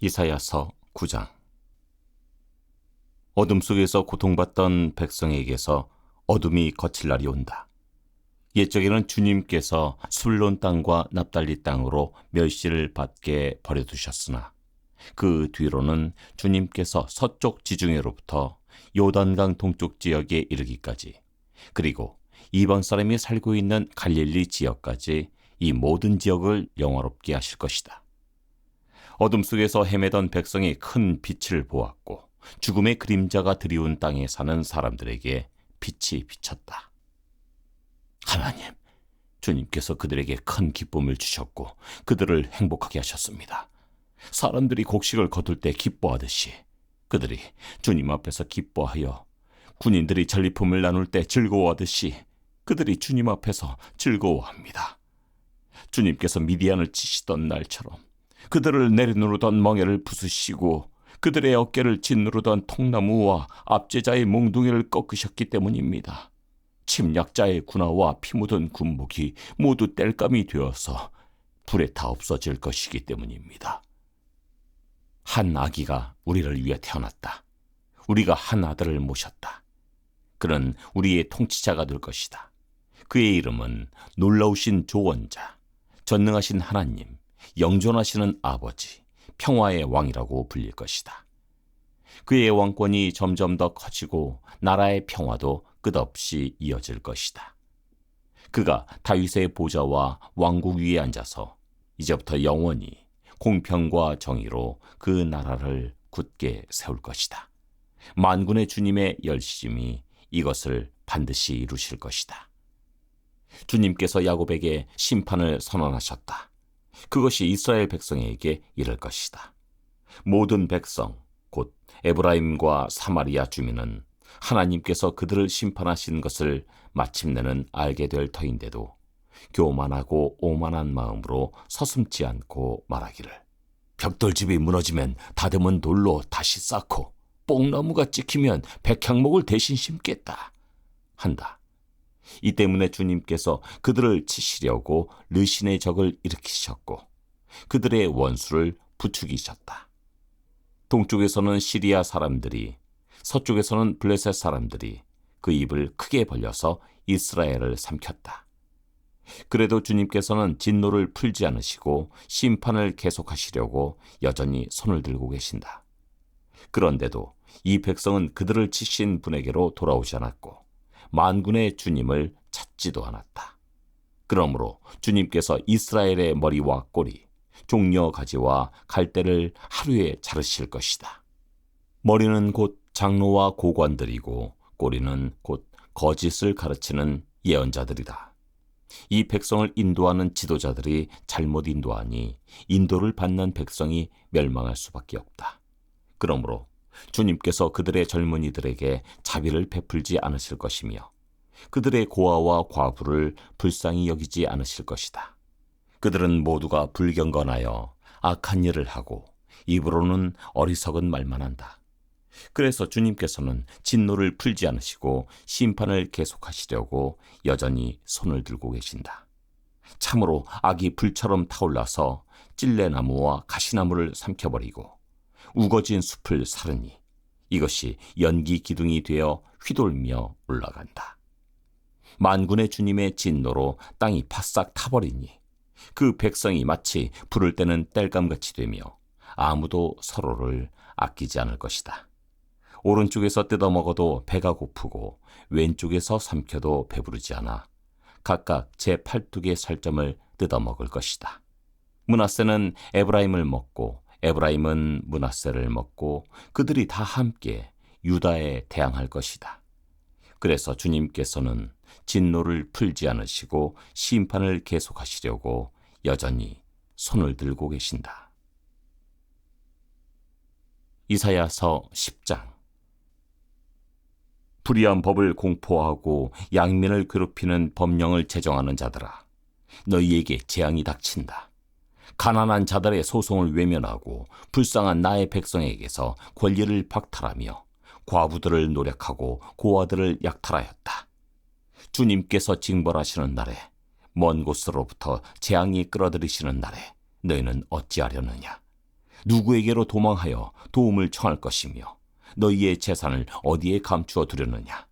이사야서 9장. 어둠 속에서 고통받던 백성에게서 어둠이 거칠 날이 온다. 옛적에는 주님께서 술론 땅과 납달리 땅으로 멸시를 받게 버려두셨으나 그 뒤로는 주님께서 서쪽 지중해로부터 요단강 동쪽 지역에 이르기까지, 그리고 이방 사람이 살고 있는 갈릴리 지역까지 이 모든 지역을 영화롭게 하실 것이다. 어둠 속에서 헤매던 백성이 큰 빛을 보았고, 죽음의 그림자가 드리운 땅에 사는 사람들에게 빛이 비쳤다. 하나님, 주님께서 그들에게 큰 기쁨을 주셨고 그들을 행복하게 하셨습니다. 사람들이 곡식을 거둘 때 기뻐하듯이 그들이 주님 앞에서 기뻐하여, 군인들이 전리품을 나눌 때 즐거워하듯이 그들이 주님 앞에서 즐거워합니다. 주님께서 미디안을 치시던 날처럼 그들을 내려누르던 멍에를 부수시고 그들의 어깨를 짓누르던 통나무와 압제자의 몽둥이를 꺾으셨기 때문입니다. 침략자의 군화와 피 묻은 군복이 모두 땔감이 되어서 불에 타 없어질 것이기 때문입니다. 한 아기가 우리를 위해 태어났다. 우리가 한 아들을 모셨다. 그는 우리의 통치자가 될 것이다. 그의 이름은 놀라우신 조언자, 전능하신 하나님, 영존하시는 아버지, 평화의 왕이라고 불릴 것이다. 그의 왕권이 점점 더 커지고 나라의 평화도 끝없이 이어질 것이다. 그가 다윗의 보좌와 왕국 위에 앉아서 이제부터 영원히 공평과 정의로 그 나라를 굳게 세울 것이다. 만군의 주님의 열심이 이것을 반드시 이루실 것이다. 주님께서 야곱에게 심판을 선언하셨다. 그것이 이스라엘 백성에게 이를 것이다. 모든 백성, 곧 에브라임과 사마리아 주민은 하나님께서 그들을 심판하신 것을 마침내는 알게 될 터인데도 교만하고 오만한 마음으로 서슴지 않고 말하기를, 벽돌집이 무너지면 다듬은 돌로 다시 쌓고 뽕나무가 찍히면 백향목을 대신 심겠다 한다. 이 때문에 주님께서 그들을 치시려고 르신의 적을 일으키셨고 그들의 원수를 부추기셨다. 동쪽에서는 시리아 사람들이, 서쪽에서는 블레셋 사람들이 그 입을 크게 벌려서 이스라엘을 삼켰다. 그래도 주님께서는 진노를 풀지 않으시고 심판을 계속하시려고 여전히 손을 들고 계신다. 그런데도 이 백성은 그들을 치신 분에게로 돌아오지 않았고 만군의 주님을 찾지도 않았다. 그러므로 주님께서 이스라엘의 머리와 꼬리, 종려 가지와 갈대를 하루에 자르실 것이다. 머리는 곧 장로와 고관들이고 꼬리는 곧 거짓을 가르치는 예언자들이다. 이 백성을 인도하는 지도자들이 잘못 인도하니 인도를 받는 백성이 멸망할 수밖에 없다. 그러므로 주님께서 그들의 젊은이들에게 자비를 베풀지 않으실 것이며 그들의 고아와 과부를 불쌍히 여기지 않으실 것이다. 그들은 모두가 불경건하여 악한 일을 하고 입으로는 어리석은 말만 한다. 그래서 주님께서는 진노를 풀지 않으시고 심판을 계속하시려고 여전히 손을 들고 계신다. 참으로 악이 불처럼 타올라서 찔레나무와 가시나무를 삼켜버리고 우거진 숲을 사르니 이것이 연기 기둥이 되어 휘돌며 올라간다. 만군의 주님의 진노로 땅이 바싹 타버리니 그 백성이 마치 불을 때는 땔감같이 되며 아무도 서로를 아끼지 않을 것이다. 오른쪽에서 뜯어먹어도 배가 고프고 왼쪽에서 삼켜도 배부르지 않아 각각 제 팔뚝의 살점을 뜯어먹을 것이다. 므낫세는 에브라임을 먹고 에브라임은 므낫세를 먹고 그들이 다 함께 유다에 대항할 것이다. 그래서 주님께서는 진노를 풀지 않으시고 심판을 계속하시려고 여전히 손을 들고 계신다. 이사야서 10장. 불의한 법을 공포하고 양민을 괴롭히는 법령을 제정하는 자들아, 너희에게 재앙이 닥친다. 가난한 자들의 소송을 외면하고 불쌍한 나의 백성에게서 권리를 박탈하며 과부들을 노력하고 고아들을 약탈하였다. 주님께서 징벌하시는 날에, 먼 곳으로부터 재앙이 끌어들이시는 날에 너희는 어찌하려느냐? 누구에게로 도망하여 도움을 청할 것이며 너희의 재산을 어디에 감추어 두려느냐?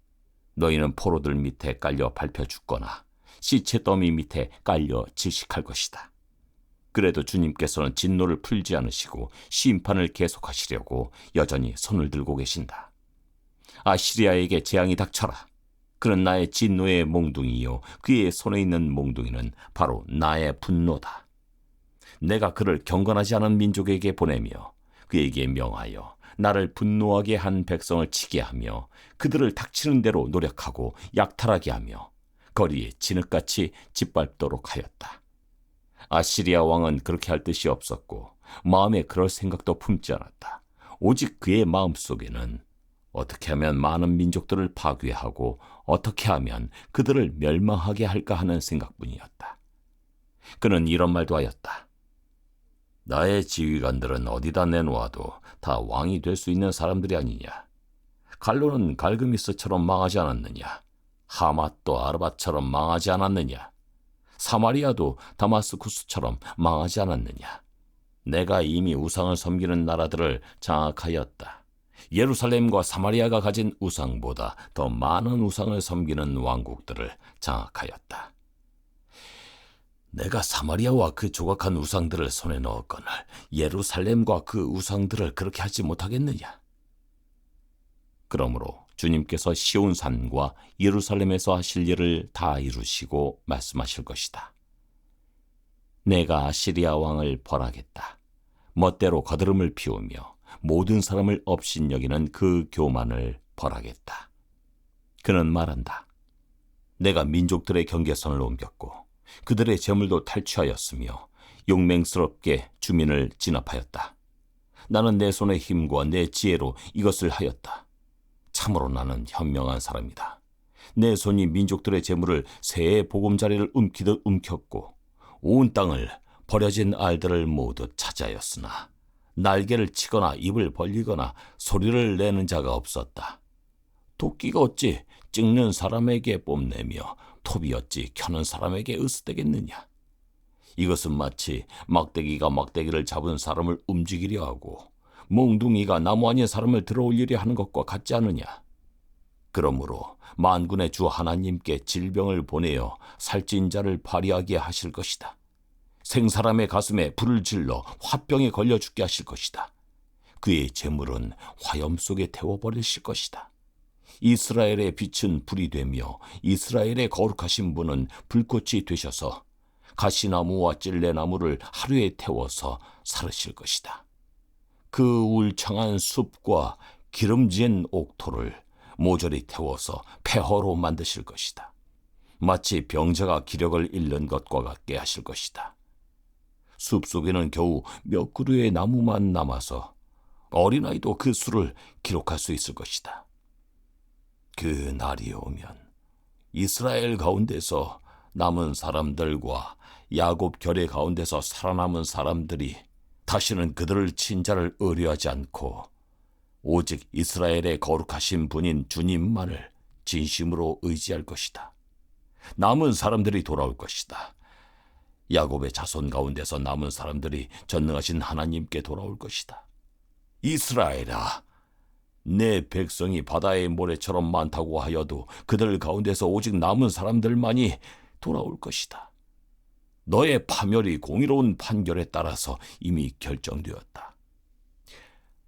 너희는 포로들 밑에 깔려 밟혀 죽거나 시체 더미 밑에 깔려 질식할 것이다. 그래도 주님께서는 진노를 풀지 않으시고 심판을 계속하시려고 여전히 손을 들고 계신다. 아시리아에게 재앙이 닥쳐라. 그는 나의 진노의 몽둥이요 그의 손에 있는 몽둥이는 바로 나의 분노다. 내가 그를 경건하지 않은 민족에게 보내며 그에게 명하여 나를 분노하게 한 백성을 치게 하며 그들을 닥치는 대로 노력하고 약탈하게 하며 거리에 진흙같이 짓밟도록 하였다. 아시리아 왕은 그렇게 할 뜻이 없었고 마음에 그럴 생각도 품지 않았다. 오직 그의 마음속에는 어떻게 하면 많은 민족들을 파괴하고 어떻게 하면 그들을 멸망하게 할까 하는 생각뿐이었다. 그는 이런 말도 하였다. 나의 지휘관들은 어디다 내놓아도 다 왕이 될 수 있는 사람들이 아니냐. 갈로는 갈그미스처럼 망하지 않았느냐. 하맛도 아르밧처럼 망하지 않았느냐. 사마리아도 다마스쿠스처럼 망하지 않았느냐. 내가 이미 우상을 섬기는 나라들을 장악하였다. 예루살렘과 사마리아가 가진 우상보다 더 많은 우상을 섬기는 왕국들을 장악하였다. 내가 사마리아와 그 조각한 우상들을 손에 넣었거늘 예루살렘과 그 우상들을 그렇게 하지 못하겠느냐? 그러므로 주님께서 시온산과 예루살렘에서 하실 일을 다 이루시고 말씀하실 것이다. 내가 아시리아 왕을 벌하겠다. 멋대로 거드름을 피우며 모든 사람을 업신여기는 그 교만을 벌하겠다. 그는 말한다. 내가 민족들의 경계선을 옮겼고 그들의 재물도 탈취하였으며 용맹스럽게 주민을 진압하였다. 나는 내 손의 힘과 내 지혜로 이것을 하였다. 참으로 나는 현명한 사람이다. 내 손이 민족들의 재물을 새의 보금자리를 움키듯 움켰고 온 땅을 버려진 알들을 모두 차지하였으나 날개를 치거나 입을 벌리거나 소리를 내는 자가 없었다. 도끼가 어찌 찍는 사람에게 뽐내며 톱이 어찌 켜는 사람에게 으스대겠느냐. 이것은 마치 막대기가 막대기를 잡은 사람을 움직이려 하고 몽둥이가 나무 아닌 사람을 들어올리려 하는 것과 같지 않느냐. 그러므로 만군의 주 하나님께 질병을 보내어 살찐 자를 발휘하게 하실 것이다. 생사람의 가슴에 불을 질러 화병에 걸려 죽게 하실 것이다. 그의 재물은 화염 속에 태워버리실 것이다. 이스라엘의 빛은 불이 되며 이스라엘의 거룩하신 분은 불꽃이 되셔서 가시나무와 찔레나무를 하루에 태워서 사르실 것이다. 그 울창한 숲과 기름진 옥토를 모조리 태워서 폐허로 만드실 것이다. 마치 병자가 기력을 잃는 것과 같게 하실 것이다. 숲속에는 겨우 몇 그루의 나무만 남아서 어린아이도 그 수를 기록할 수 있을 것이다. 그 날이 오면 이스라엘 가운데서 남은 사람들과 야곱 결의 가운데서 살아남은 사람들이 다시는 그들을 친 자를 의뢰하지 않고 오직 이스라엘의 거룩하신 분인 주님만을 진심으로 의지할 것이다. 남은 사람들이 돌아올 것이다. 야곱의 자손 가운데서 남은 사람들이 전능하신 하나님께 돌아올 것이다. 이스라엘아, 내 백성이 바다의 모래처럼 많다고 하여도 그들 가운데서 오직 남은 사람들만이 돌아올 것이다. 너의 파멸이 공의로운 판결에 따라서 이미 결정되었다.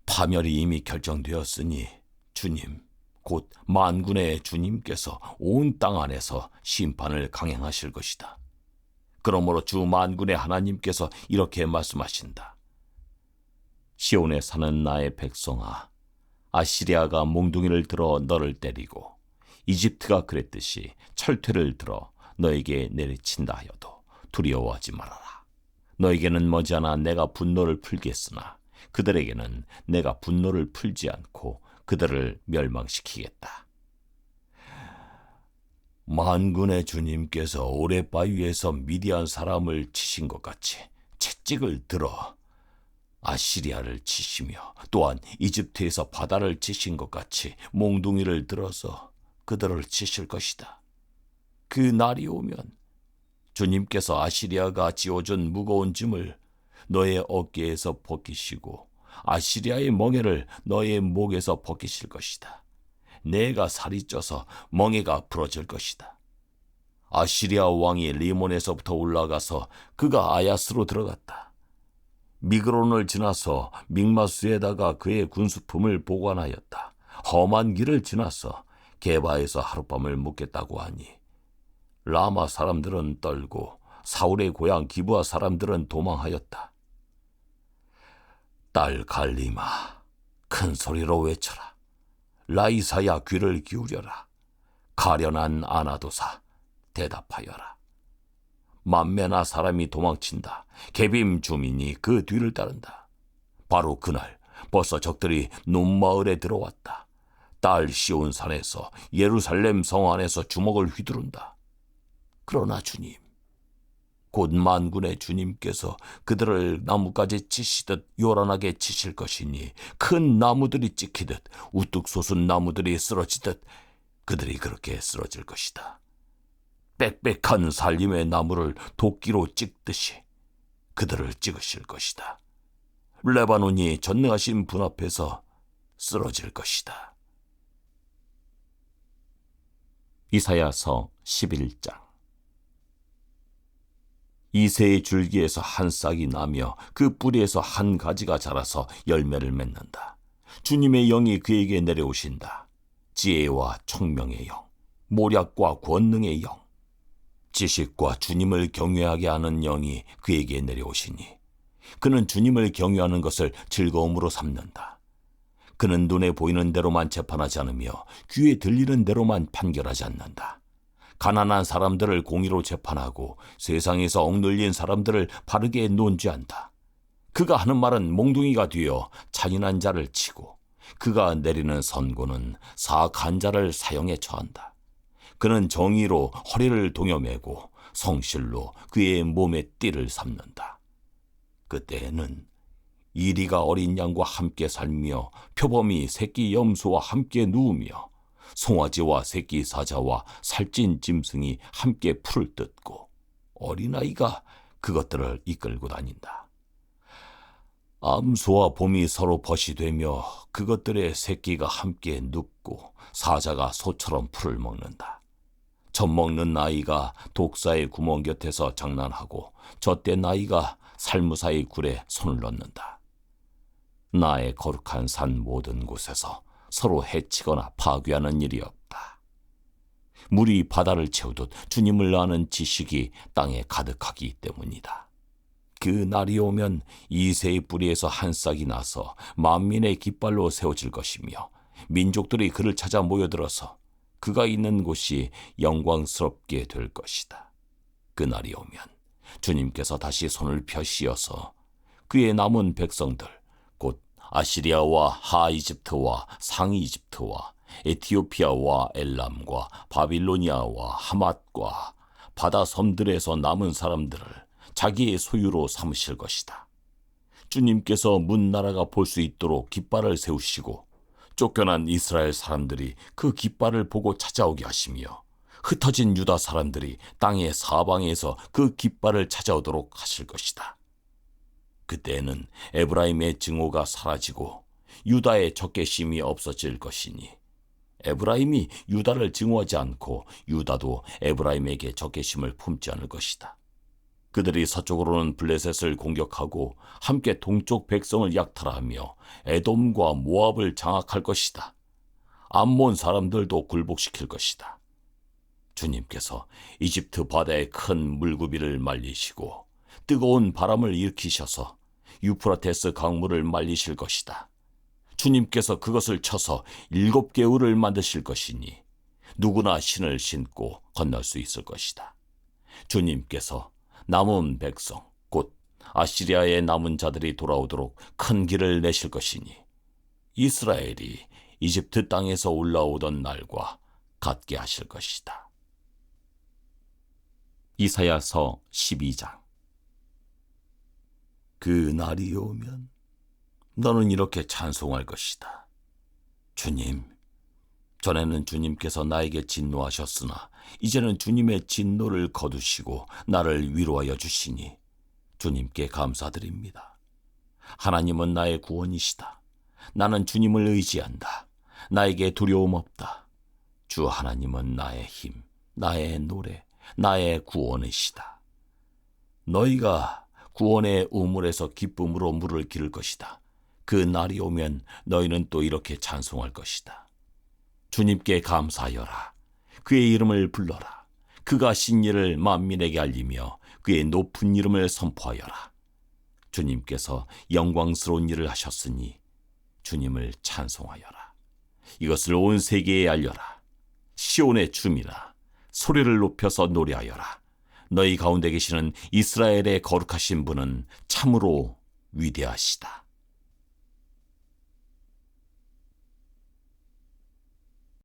파멸이 이미 결정되었으니 주님, 곧 만군의 주님께서 온 땅 안에서 심판을 강행하실 것이다. 그러므로 주 만군의 하나님께서 이렇게 말씀하신다. 시온에 사는 나의 백성아, 아시리아가 몽둥이를 들어 너를 때리고 이집트가 그랬듯이 철퇴를 들어 너에게 내리친다 하여도 두려워하지 말아라. 너에게는 머지않아 내가 분노를 풀겠으나 그들에게는 내가 분노를 풀지 않고 그들을 멸망시키겠다. 만군의 주님께서 오레바위에서 미디안 사람을 치신 것 같이 채찍을 들어 아시리아를 치시며 또한 이집트에서 바다를 치신 것 같이 몽둥이를 들어서 그들을 치실 것이다. 그 날이 오면 주님께서 아시리아가 지어준 무거운 짐을 너의 어깨에서 벗기시고 아시리아의 멍에를 너의 목에서 벗기실 것이다. 내가 살이 쪄서 멍에가 부러질 것이다. 아시리아 왕이 리몬에서부터 올라가서 그가 아야스로 들어갔다. 미그론을 지나서 믹마수에다가 그의 군수품을 보관하였다. 험한 길을 지나서 게바에서 하룻밤을 묵겠다고 하니 라마 사람들은 떨고 사울의 고향 기브아 사람들은 도망하였다. 딸 갈리마, 큰 소리로 외쳐라. 라이사야, 귀를 기울여라. 가련한 아나도사, 대답하여라. 만매나 사람이 도망친다. 게빔 주민이 그 뒤를 따른다. 바로 그날 벌써 적들이 논마을에 들어왔다. 딸 시온 산에서 예루살렘 성 안에서 주먹을 휘두른다. 그러나 주님, 곧 만군의 주님께서 그들을 나뭇가지 치시듯 요란하게 치실 것이니 큰 나무들이 찍히듯 우뚝 솟은 나무들이 쓰러지듯 그들이 그렇게 쓰러질 것이다. 빽빽한 살림의 나무를 도끼로 찍듯이 그들을 찍으실 것이다. 레바논이 전능하신 분 앞에서 쓰러질 것이다. 이사야서 11장. 이새의 줄기에서 한 싹이 나며 그 뿌리에서 한 가지가 자라서 열매를 맺는다. 주님의 영이 그에게 내려오신다. 지혜와 총명의 영, 모략과 권능의 영, 지식과 주님을 경외하게 하는 영이 그에게 내려오시니 그는 주님을 경외하는 것을 즐거움으로 삼는다. 그는 눈에 보이는 대로만 재판하지 않으며 귀에 들리는 대로만 판결하지 않는다. 가난한 사람들을 공의로 재판하고 세상에서 억눌린 사람들을 바르게 논죄한다. 그가 하는 말은 몽둥이가 되어 잔인한 자를 치고 그가 내리는 선고는 사악한 자를 사형에 처한다. 그는 정의로 허리를 동여매고 성실로 그의 몸에 띠를 삼는다. 그때에는 이리가 어린 양과 함께 살며 표범이 새끼 염소와 함께 누우며 송아지와 새끼 사자와 살찐 짐승이 함께 풀을 뜯고 어린아이가 그것들을 이끌고 다닌다. 암소와 봄이 서로 벗이 되며 그것들의 새끼가 함께 눕고 사자가 소처럼 풀을 먹는다. 젖 먹는 아이가 독사의 구멍 곁에서 장난하고 젖된 아이가 살무사의 굴에 손을 넣는다. 나의 거룩한 산 모든 곳에서 서로 해치거나 파괴하는 일이 없다. 물이 바다를 채우듯 주님을 아는 지식이 땅에 가득하기 때문이다. 그 날이 오면 이새의 뿌리에서 한 싹이 나서 만민의 깃발로 세워질 것이며 민족들이 그를 찾아 모여들어서 그가 있는 곳이 영광스럽게 될 것이다. 그 날이 오면 주님께서 다시 손을 펴시어서 그의 남은 백성들 곧 아시리아와 하이집트와 상이집트와 에티오피아와 엘람과 바빌로니아와 하맛과 바다 섬들에서 남은 사람들을 자기의 소유로 삼으실 것이다. 주님께서 문 나라가 볼 수 있도록 깃발을 세우시고 쫓겨난 이스라엘 사람들이 그 깃발을 보고 찾아오게 하시며 흩어진 유다 사람들이 땅의 사방에서 그 깃발을 찾아오도록 하실 것이다. 그때에는 에브라임의 증오가 사라지고 유다의 적개심이 없어질 것이니 에브라임이 유다를 증오하지 않고 유다도 에브라임에게 적개심을 품지 않을 것이다. 그들이 서쪽으로는 블레셋을 공격하고 함께 동쪽 백성을 약탈하며 에돔과 모압을 장악할 것이다. 암몬 사람들도 굴복시킬 것이다. 주님께서 이집트 바다의 큰 물구비를 말리시고 뜨거운 바람을 일으키셔서 유프라테스 강물을 말리실 것이다. 주님께서 그것을 쳐서 7개울을 만드실 것이니 누구나 신을 신고 건널 수 있을 것이다. 주님께서 남은 백성 곧 아시리아의 남은 자들이 돌아오도록 큰 길을 내실 것이니 이스라엘이 이집트 땅에서 올라오던 날과 같게 하실 것이다. 이사야서 12장. 그 날이 오면 너는 이렇게 찬송할 것이다. 주님, 전에는 주님께서 나에게 진노하셨으나 이제는 주님의 진노를 거두시고 나를 위로하여 주시니 주님께 감사드립니다. 하나님은 나의 구원이시다. 나는 주님을 의지한다. 나에게 두려움 없다. 주 하나님은 나의 힘, 나의 노래, 나의 구원이시다. 너희가 구원의 우물에서 기쁨으로 물을 기를 것이다. 그 날이 오면 너희는 또 이렇게 찬송할 것이다. 주님께 감사하여라. 그의 이름을 불러라. 그가 신 일을 만민에게 알리며 그의 높은 이름을 선포하여라. 주님께서 영광스러운 일을 하셨으니 주님을 찬송하여라. 이것을 온 세계에 알려라. 시온의 춤이라. 소리를 높여서 노래하여라. 너희 가운데 계시는 이스라엘의 거룩하신 분은 참으로 위대하시다.